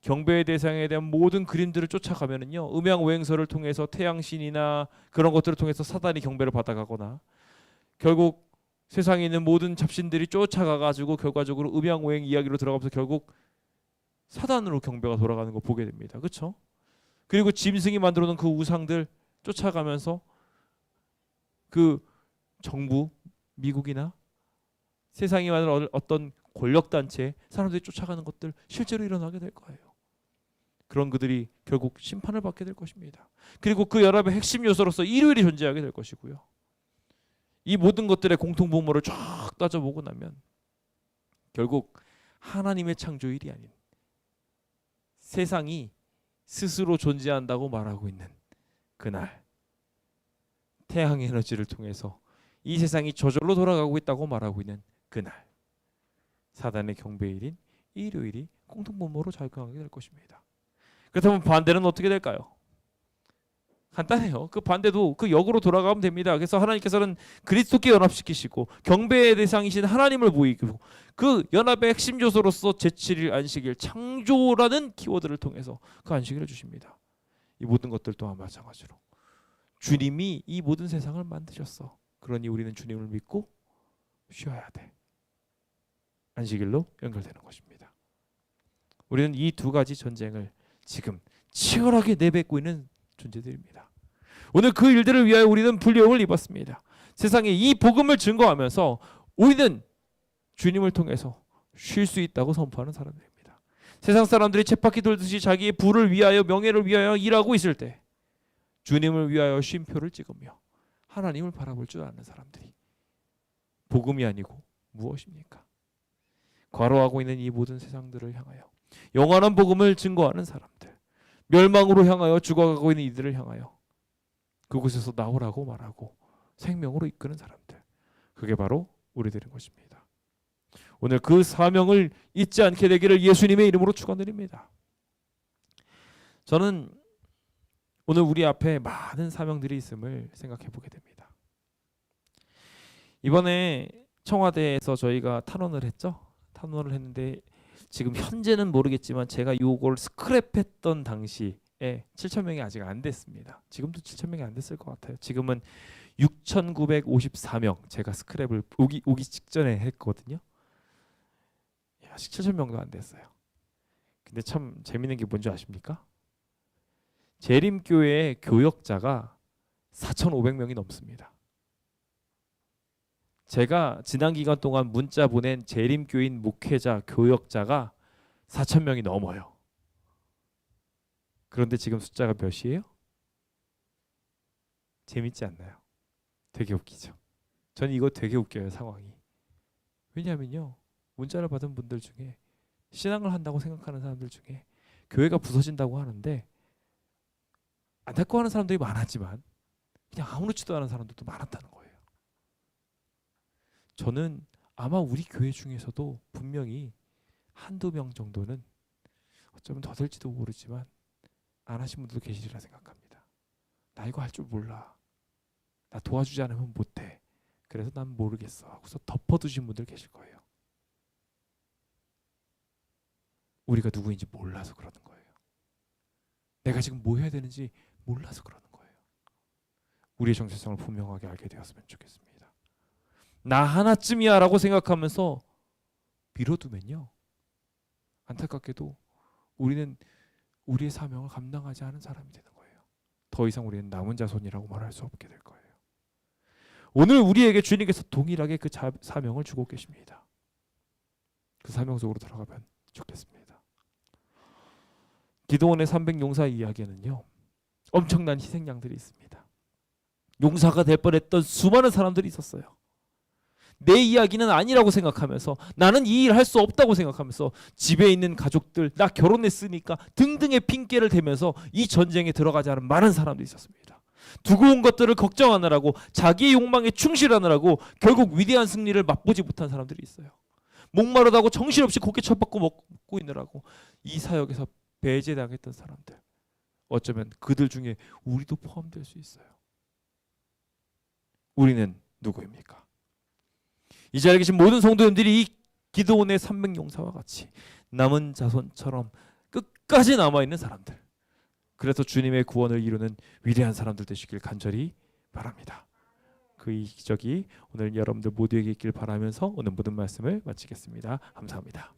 경배의 대상에 대한 모든 그림들을 쫓아가면은요 음양오행설을 통해서 태양신이나 그런 것들을 통해서 사단이 경배를 받아가거나 결국 세상에 있는 모든 잡신들이 쫓아가가지고 결과적으로 음양오행 이야기로 들어가면서 결국 사단으로 경배가 돌아가는 거 보게 됩니다. 그렇죠? 그리고 짐승이 만들어 놓은 그 우상들 쫓아가면서 그 정부, 미국이나 세상이 만든 어떤 권력단체 사람들이 쫓아가는 것들 실제로 일어나게 될 거예요. 그런 그들이 결국 심판을 받게 될 것입니다. 그리고 그 연합의 핵심 요소로서 일요일이 존재하게 될 것이고요. 이 모든 것들의 공통분모를 쫙 따져보고 나면 결국 하나님의 창조일이 아닌 세상이 스스로 존재한다고 말하고 있는 그날 태양 에너지를 통해서 이 세상이 저절로 돌아가고 있다고 말하고 있는 그날 사단의 경배일인 일요일이 공통분모로 작용하게 될 것입니다. 그렇다면 반대는 어떻게 될까요? 간단해요. 그 반대도 그 역으로 돌아가면 됩니다. 그래서 하나님께서는 그리스도께 연합시키시고 경배의 대상이신 하나님을 보이고 그 연합의 핵심 요소로서 제7일 안식일 창조라는 키워드를 통해서 그 안식일을 주십니다. 이 모든 것들 또한 마찬가지로 주님이 이 모든 세상을 만드셨어. 그러니 우리는 주님을 믿고 쉬어야 돼. 안식일로 연결되는 것입니다. 우리는 이 두 가지 전쟁을 지금 치열하게 내뱉고 있는 존재들입니다. 오늘 그 일들을 위하여 우리는 불리움을 입었습니다. 세상에 이 복음을 증거하면서 우리는 주님을 통해서 쉴 수 있다고 선포하는 사람들입니다. 세상 사람들이 쳇바퀴 돌듯이 자기의 부를 위하여 명예를 위하여 일하고 있을 때 주님을 위하여 쉼표를 찍으며 하나님을 바라볼 줄 아는 사람들이 복음이 아니고 무엇입니까? 과로하고 있는 이 모든 세상들을 향하여 영원한 복음을 증거하는 사람들, 멸망으로 향하여 죽어가고 있는 이들을 향하여 그곳에서 나오라고 말하고 생명으로 이끄는 사람들, 그게 바로 우리들인 것입니다. 오늘 그 사명을 잊지 않게 되기를 예수님의 이름으로 축원드립니다. 저는 오늘 우리 앞에 많은 사명들이 있음을 생각해 보게 됩니다. 이번에 청와대에서 저희가 탄원을 했죠. 탄원을 했는데 지금 현재는 모르겠지만 제가 요걸 스크랩했던 당시에 7,000명이 아직 안 됐습니다. 지금도 7,000명이 안 됐을 것 같아요. 지금은 6,954명. 제가 스크랩을 오기 직전에 했거든요. 아직 7,000명도 안 됐어요. 근데 참 재밌는 게 뭔지 아십니까? 재림교회의 교역자가 4,500명이 넘습니다. 제가 지난 기간 동안 문자 보낸 재림교인 목회자, 교역자가 4,000명이 넘어요. 그런데 지금 숫자가 몇이에요? 재밌지 않나요? 되게 웃기죠. 저는 이거 되게 웃겨요, 상황이. 왜냐하면요, 문자를 받은 분들 중에 신앙을 한다고 생각하는 사람들 중에 교회가 부서진다고 하는데 안타까워하는 사람들이 많았지만 그냥 아무렇지도 않은 사람들도 많았다는 거예요. 저는 아마 우리 교회 중에서도 분명히 한두 명 정도는 어쩌면 더 될지도 모르지만 안 하신 분들도 계시리라 생각합니다. 나 이거 할 줄 몰라. 나 도와주지 않으면 못해. 그래서 난 모르겠어 하고서 덮어두신 분들 계실 거예요. 우리가 누구인지 몰라서 그러는 거예요. 내가 지금 뭐 해야 되는지 몰라서 그러는 거예요. 우리의 정체성을 분명하게 알게 되었으면 좋겠습니다. 나 하나쯤이야 라고 생각하면서 미뤄두면요, 안타깝게도 우리는 우리의 사명을 감당하지 않은 사람이 되는 거예요. 더 이상 우리는 남은 자손이라고 말할 수 없게 될 거예요. 오늘 우리에게 주님께서 동일하게 그 사명을 주고 계십니다. 그 사명 속으로 들어가면 좋겠습니다. 기드온의 300용사 이야기에는요, 엄청난 희생양들이 있습니다. 용사가 될 뻔했던 수많은 사람들이 있었어요. 내 이야기는 아니라고 생각하면서, 나는 이 일 할 수 없다고 생각하면서, 집에 있는 가족들, 나 결혼했으니까 등등의 핑계를 대면서 이 전쟁에 들어가지 않은 많은 사람들이 있었습니다. 두고 온 것들을 걱정하느라고, 자기의 욕망에 충실하느라고 결국 위대한 승리를 맛보지 못한 사람들이 있어요. 목마르다고 정신없이 고개 쳐박고 먹고 있느라고 이 사역에서 배제당했던 사람들, 어쩌면 그들 중에 우리도 포함될 수 있어요. 우리는 누구입니까? 이 자리에 계신 모든 성도님들이 이 기드온의 300용사와 같이 남은 자손처럼 끝까지 남아있는 사람들, 그래서 주님의 구원을 이루는 위대한 사람들 되시길 간절히 바랍니다. 그 기적이 오늘 여러분들 모두에게 있길 바라면서 오늘 모든 말씀을 마치겠습니다. 감사합니다.